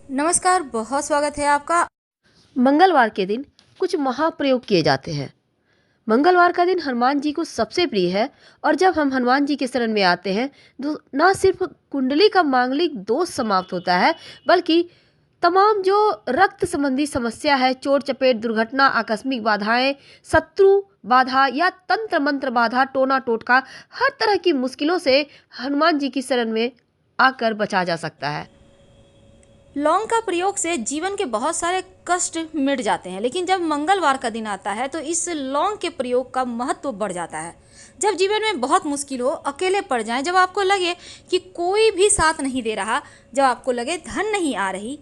नमस्कार, बहुत स्वागत है आपका। मंगलवार के दिन कुछ महाप्रयोग किए जाते हैं। मंगलवार का दिन हनुमान जी को सबसे प्रिय है और जब हम हनुमान जी के शरण में आते हैं तो न सिर्फ कुंडली का मांगलिक दोष समाप्त होता है, बल्कि तमाम जो रक्त संबंधी समस्या है, चोट चपेट, दुर्घटना, आकस्मिक बाधाएं, शत्रु बाधा या तंत्र मंत्र बाधा, टोना टोटका, हर तरह की मुश्किलों से हनुमान जी की शरण में आकर बचा जा सकता है। लौंग का प्रयोग से जीवन के बहुत सारे कष्ट मिट जाते हैं, लेकिन जब मंगलवार का दिन आता है तो इस लौंग के प्रयोग का महत्व बढ़ जाता है। जब जीवन में बहुत मुश्किल हो, अकेले पड़ जाएं, जब आपको लगे कि कोई भी साथ नहीं दे रहा, जब आपको लगे धन नहीं आ रही,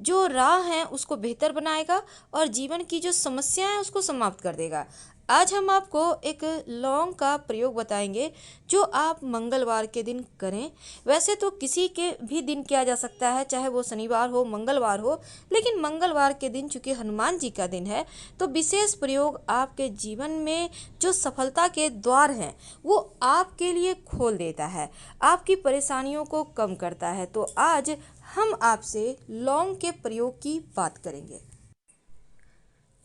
जो राह है उसको बेहतर बनाएगा और जीवन की जो समस्या है उसको समाप्त कर देगा। आज हम आपको एक लौंग का प्रयोग बताएंगे जो आप मंगलवार के दिन करें। वैसे तो किसी के भी दिन किया जा सकता है, चाहे वो शनिवार हो, मंगलवार हो, लेकिन मंगलवार के दिन चूंकि हनुमान जी का दिन है तो विशेष प्रयोग आपके जीवन में जो सफलता के द्वार हैं वो आपके लिए खोल देता है, आपकी परेशानियों को कम करता है। तो आज हम आपसे लौंग के प्रयोग की बात करेंगे।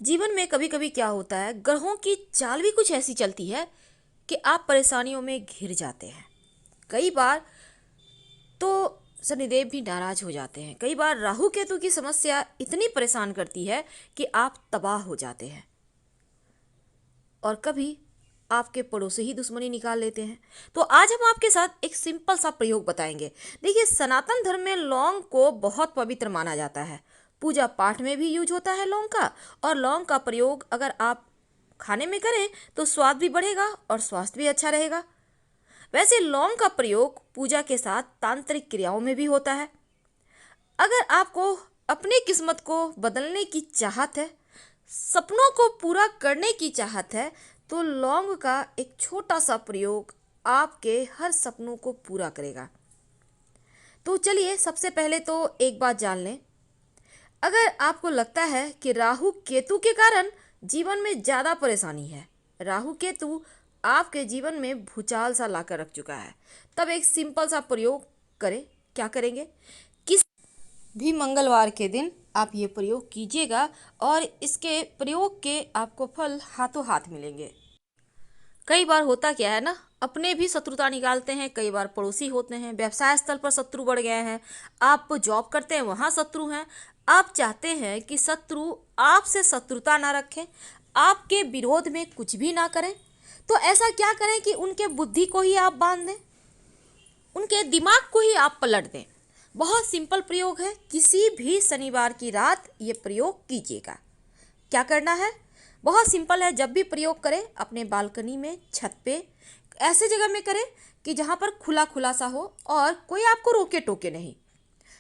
जीवन में कभी कभी क्या होता है, ग्रहों की चाल भी कुछ ऐसी चलती है कि आप परेशानियों में घिर जाते हैं। कई बार तो शनिदेव भी नाराज हो जाते हैं, कई बार राहु केतु की समस्या इतनी परेशान करती है कि आप तबाह हो जाते हैं, और कभी आपके पड़ोसी ही दुश्मनी निकाल लेते हैं। तो आज हम आपके साथ एक सिंपल सा प्रयोग बताएंगे। देखिए, सनातन धर्म में लौंग को बहुत पवित्र माना जाता है। पूजा पाठ में भी यूज होता है लौंग का, और लौंग का प्रयोग अगर आप खाने में करें तो स्वाद भी बढ़ेगा और स्वास्थ्य भी अच्छा रहेगा। वैसे लौंग का प्रयोग पूजा के साथ तांत्रिक क्रियाओं में भी होता है। अगर आपको अपनी किस्मत को बदलने की चाहत है, सपनों को पूरा करने की चाहत है, तो लौंग का एक छोटा सा प्रयोग आपके हर सपनों को पूरा करेगा। तो चलिए, सबसे पहले तो एक बात जान लें। अगर आपको लगता है कि राहु केतु के कारण जीवन में ज़्यादा परेशानी है, राहु केतु आपके जीवन में भूचाल सा लाकर रख चुका है, तब एक सिंपल सा प्रयोग करें। क्या करेंगे? किस भी मंगलवार के दिन आप ये प्रयोग कीजिएगा और इसके प्रयोग के आपको फल हाथों हाथ मिलेंगे। कई बार होता क्या है ना, अपने भी शत्रुता निकालते हैं, कई बार पड़ोसी होते हैं, व्यवसाय स्थल पर शत्रु बढ़ गए हैं, आप जॉब करते हैं वहाँ शत्रु हैं। आप चाहते हैं कि शत्रु आपसे शत्रुता ना रखें, आपके विरोध में कुछ भी ना करें। तो ऐसा क्या करें कि उनके बुद्धि को ही आप बांध दें, उनके दिमाग को ही आप पलट दें। बहुत सिंपल प्रयोग है, किसी भी शनिवार की रात ये प्रयोग कीजिएगा। क्या करना है? बहुत सिंपल है। जब भी प्रयोग करें अपने बालकनी में, छत पे, ऐसे जगह में करें कि जहाँ पर खुला खुला सा हो और कोई आपको रोके टोके नहीं।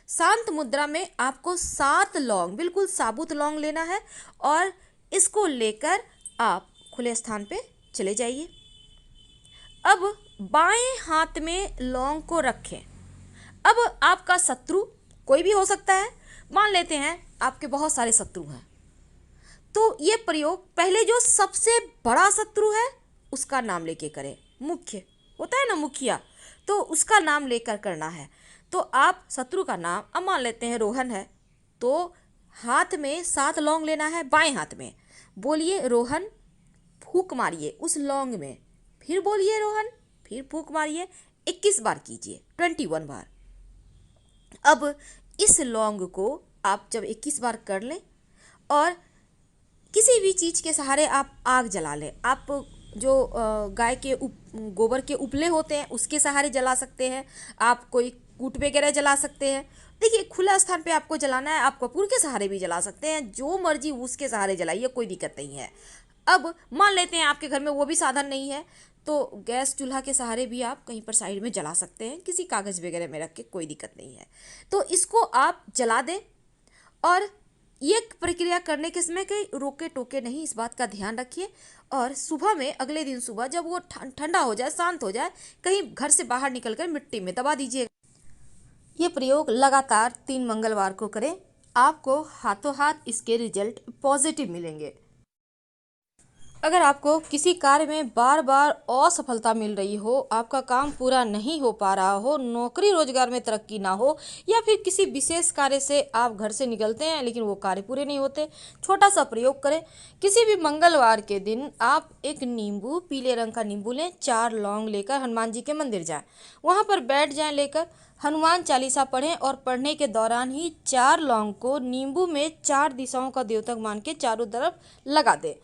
शांत मुद्रा में आपको 7 लौंग, बिल्कुल साबुत लौंग लेना है और इसको लेकर आप खुले स्थान पे चले जाइए। अब बाएं हाथ में लौंग को रखें। अब आपका शत्रु कोई भी हो सकता है, मान लेते हैं आपके बहुत सारे शत्रु हैं, तो ये प्रयोग पहले जो सबसे बड़ा शत्रु है उसका नाम लेके करें। मुख्य होता है ना, मुखिया, तो उसका नाम लेकर करना है। तो आप शत्रु का नाम, अब मान लेते हैं रोहन है, तो हाथ में 7 लौंग लेना है, बाएं हाथ में बोलिए रोहन, फूंक मारिए उस लौंग में, फिर बोलिए रोहन, फिर फूंक मारिए, 21 बार कीजिए, 21 बार। अब इस लौंग को आप जब 21 बार कर लें और किसी भी चीज़ के सहारे आप आग जला लें, आप जो गाय के गोबर के उपले होते हैं उसके सहारे जला सकते हैं, आप कोई कूट वगैरह जला सकते हैं। देखिए, खुला स्थान पे आपको जलाना है, आप कपूर के सहारे भी जला सकते हैं, जो मर्जी उसके सहारे जलाइए, कोई दिक्कत नहीं है। अब मान लेते हैं आपके घर में वो भी साधन नहीं है, तो गैस चूल्हा के सहारे भी आप कहीं पर साइड में जला सकते हैं, किसी कागज़ वगैरह में रख के, कोई दिक्कत नहीं है। तो इसको आप जला दें और ये प्रक्रिया करने के समय कहीं रोके टोके नहीं, इस बात का ध्यान रखिए। और सुबह में, अगले दिन सुबह जब वो ठंडा हो जाए, शांत हो जाए, कहीं घर से बाहर निकलकर मिट्टी में दबा दीजिए। ये प्रयोग लगातार 3 मंगलवार को करें, आपको हाथों हाथ इसके रिजल्ट पॉजिटिव मिलेंगे। अगर आपको किसी कार्य में बार बार असफलता मिल रही हो, आपका काम पूरा नहीं हो पा रहा हो, नौकरी रोजगार में तरक्की ना हो, या फिर किसी विशेष कार्य से आप घर से निकलते हैं लेकिन वो कार्य पूरे नहीं होते, छोटा सा प्रयोग करें। किसी भी मंगलवार के दिन आप एक नींबू, पीले रंग का नींबू लें, 4 लौंग लेकर हनुमान जी के मंदिर जाएं, वहाँ पर बैठ जाएं, लेकर हनुमान चालीसा पढ़ें और पढ़ने के दौरान ही 4 लौंग को नींबू में 4 दिशाओं का द्योतक मान के चारों तरफ लगा दें।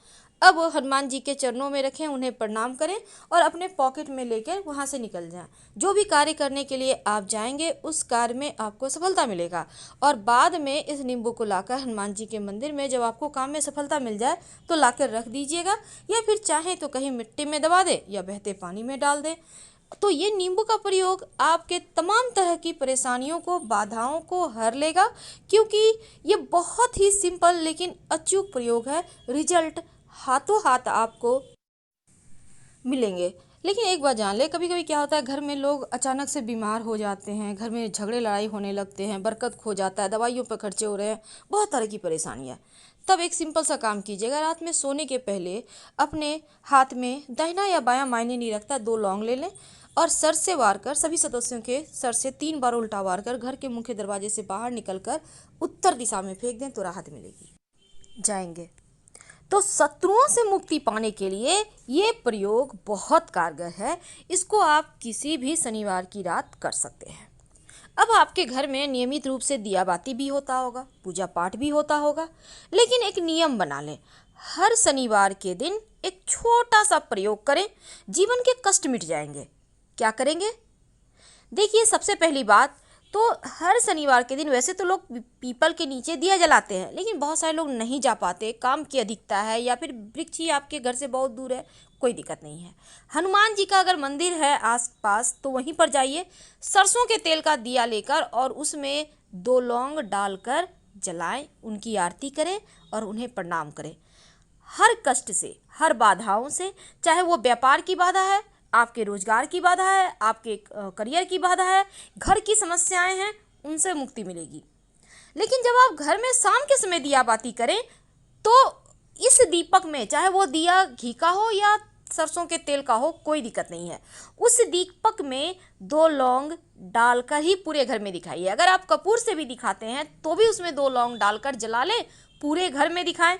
अब हनुमान जी के चरणों में रखें, उन्हें प्रणाम करें और अपने पॉकेट में लेकर वहाँ से निकल जाएं। जो भी कार्य करने के लिए आप जाएंगे उस कार्य में आपको सफलता मिलेगा। और बाद में इस नींबू को लाकर हनुमान जी के मंदिर में जब आपको काम में सफलता मिल जाए तो लाकर रख दीजिएगा, या फिर चाहें तो कहीं मिट्टी में दबा दें या बहते पानी में डाल दें। तो ये नींबू का प्रयोग आपके तमाम तरह की परेशानियों को, बाधाओं को हर लेगा, क्योंकि ये बहुत ही सिंपल लेकिन अचूक प्रयोग है। रिजल्ट हाथों हाथ आपको मिलेंगे। लेकिन एक बात जान ले, कभी कभी क्या होता है, घर में लोग अचानक से बीमार हो जाते हैं, घर में झगड़े लड़ाई होने लगते हैं, बरकत खो जाता है, दवाइयों पर खर्चे हो रहे हैं, बहुत तरह की परेशानियाँ। तब एक सिंपल सा काम कीजिएगा, रात में सोने के पहले अपने हाथ में, दाहिना या बायां मायने नहीं रखता, 2 लौंग ले लें और सर से वार कर, सभी सदस्यों के सर से 3 बार उल्टा वार कर घर के मुख्य दरवाजे से बाहर निकलकर उत्तर दिशा में फेंक दें तो राहत मिलेगी। जाएंगे तो शत्रुओं से मुक्ति पाने के लिए ये प्रयोग बहुत कारगर है। इसको आप किसी भी शनिवार की रात कर सकते हैं। अब आपके घर में नियमित रूप से दिया बाती भी होता होगा, पूजा पाठ भी होता होगा, लेकिन एक नियम बना लें, हर शनिवार के दिन एक छोटा सा प्रयोग करें, जीवन के कष्ट मिट जाएंगे। क्या करेंगे? देखिए, सबसे पहली बात तो हर शनिवार के दिन वैसे तो लोग पीपल के नीचे दिया जलाते हैं, लेकिन बहुत सारे लोग नहीं जा पाते, काम की अधिकता है या फिर वृक्ष ही आपके घर से बहुत दूर है, कोई दिक्कत नहीं है। हनुमान जी का अगर मंदिर है आसपास तो वहीं पर जाइए, सरसों के तेल का दिया लेकर और उसमें 2 लौंग डालकर जलाएं, उनकी आरती करें और उन्हें प्रणाम करें। हर कष्ट से, हर बाधाओं से, चाहे वो व्यापार की बाधा है, आपके रोजगार की बाधा है, आपके करियर की बाधा है, घर की समस्याएं हैं, उनसे मुक्ति मिलेगी। लेकिन जब आप घर में शाम के समय दिया बाती करें तो इस दीपक में, चाहे वो दिया घी का हो या सरसों के तेल का हो, कोई दिक्कत नहीं है, उस दीपक में 2 लौंग डालकर ही पूरे घर में दिखाइए। अगर आप कपूर से भी दिखाते हैं तो भी उसमें 2 लौंग डालकर जला लें, पूरे घर में दिखाएं।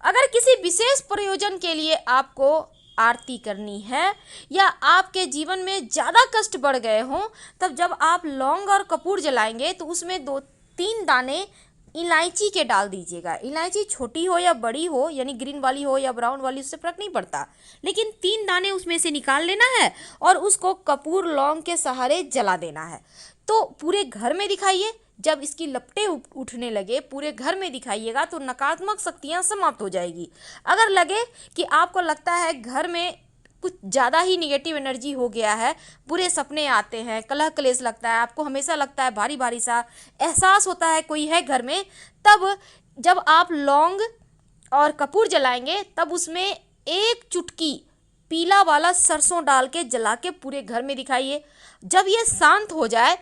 अगर किसी विशेष प्रयोजन के लिए आपको आरती करनी है या आपके जीवन में ज़्यादा कष्ट बढ़ गए हों, तब जब आप लौंग और कपूर जलाएंगे तो उसमें 2-3 दाने इलायची के डाल दीजिएगा। इलायची छोटी हो या बड़ी हो, यानी ग्रीन वाली हो या ब्राउन वाली, उससे फर्क नहीं पड़ता, लेकिन 3 दाने उसमें से निकाल लेना है और उसको कपूर लौंग के सहारे जला देना है। तो पूरे घर में दिखाइए, जब इसकी लपटें उठने लगे पूरे घर में दिखाइएगा तो नकारात्मक शक्तियाँ समाप्त हो जाएगी। अगर लगे कि आपको लगता है घर में कुछ ज़्यादा ही निगेटिव एनर्जी हो गया है, बुरे सपने आते हैं, कलह कलेश लगता है, आपको हमेशा लगता है भारी भारी सा एहसास होता है कोई है घर में, तब जब आप लौंग और कपूर जलाएंगे तब उसमें 1 चुटकी पीला वाला सरसों डाल के जला के पूरे घर में दिखाइए। जब ये शांत हो जाए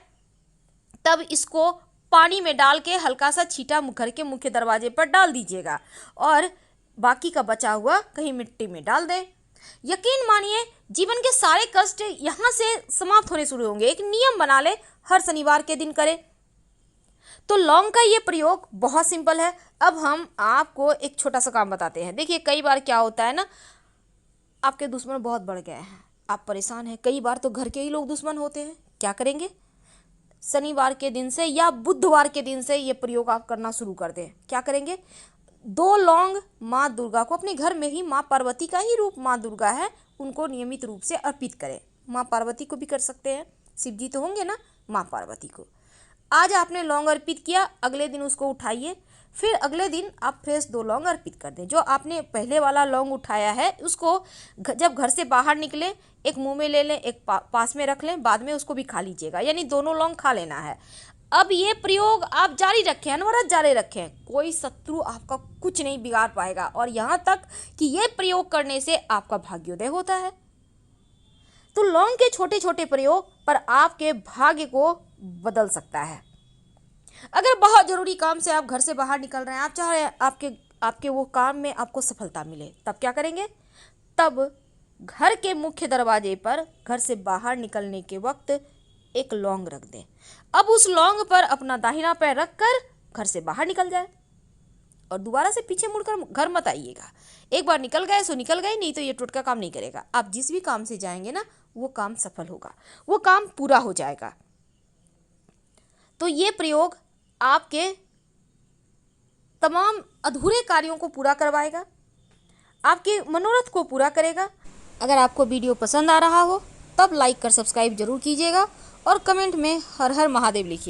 तब इसको पानी में डाल के हल्का सा छींटा घर के मुख्य दरवाजे पर डाल दीजिएगा और बाकी का बचा हुआ कहीं मिट्टी में डाल दें। यकीन मानिए, जीवन के सारे कष्ट यहाँ से समाप्त होने शुरू होंगे। एक नियम बना ले, हर शनिवार के दिन करें। तो लौंग का ये प्रयोग बहुत सिंपल है। अब हम आपको एक छोटा सा काम बताते हैं। देखिए, कई बार क्या होता है ना, आपके दुश्मन बहुत बढ़ गए हैं, आप परेशान हैं, कई बार तो घर के ही लोग दुश्मन होते हैं। क्या करेंगे? शनिवार के दिन से या बुधवार के दिन से ये प्रयोग आप करना शुरू कर दें। क्या करेंगे? 2 लौंग माँ दुर्गा को, अपने घर में ही माँ पार्वती का ही रूप माँ दुर्गा है, उनको नियमित रूप से अर्पित करें। माँ पार्वती को भी कर सकते हैं, शिव जी तो होंगे ना, माँ पार्वती को। आज आपने लौंग अर्पित किया, अगले दिन उसको उठाइए, फिर अगले दिन आप फ्रेश 2 लौंग अर्पित कर दें। जो आपने पहले वाला लौंग उठाया है उसको जब घर से बाहर निकले, एक मुंह में ले लें, एक पास में रख लें, बाद में उसको भी खा लीजिएगा, यानी दोनों लौंग खा लेना है। अब ये प्रयोग आप जारी रखें, अनवरत जारी रखें, कोई शत्रु आपका कुछ नहीं बिगाड़ पाएगा, और यहाँ तक कि ये प्रयोग करने से आपका भाग्योदय होता है। तो लौंग के छोटे छोटे प्रयोग पर आपके भाग्य को बदल सकता है। अगर बहुत ज़रूरी काम से आप घर से बाहर निकल रहे हैं, आप चाह रहे हैं आपके आपके वो काम में आपको सफलता मिले, तब क्या करेंगे? तब घर के मुख्य दरवाजे पर घर से बाहर निकलने के वक्त एक लौंग रख दें। अब उस लौंग पर अपना दाहिना पैर रखकर घर से बाहर निकल जाए और दोबारा से पीछे मुड़कर घर मत आइएगा। एक बार निकल गए सो निकल गए, नहीं तो ये टोटका काम नहीं करेगा। आप जिस भी काम से जाएंगे ना, वो काम सफल होगा, वो काम पूरा हो जाएगा। तो ये प्रयोग आपके तमाम अधूरे कार्यों को पूरा करवाएगा, आपके मनोरथ को पूरा करेगा। अगर आपको वीडियो पसंद आ रहा हो तब लाइक कर सब्सक्राइब जरूर कीजिएगा और कमेंट में हर हर महादेव लिखिएगा।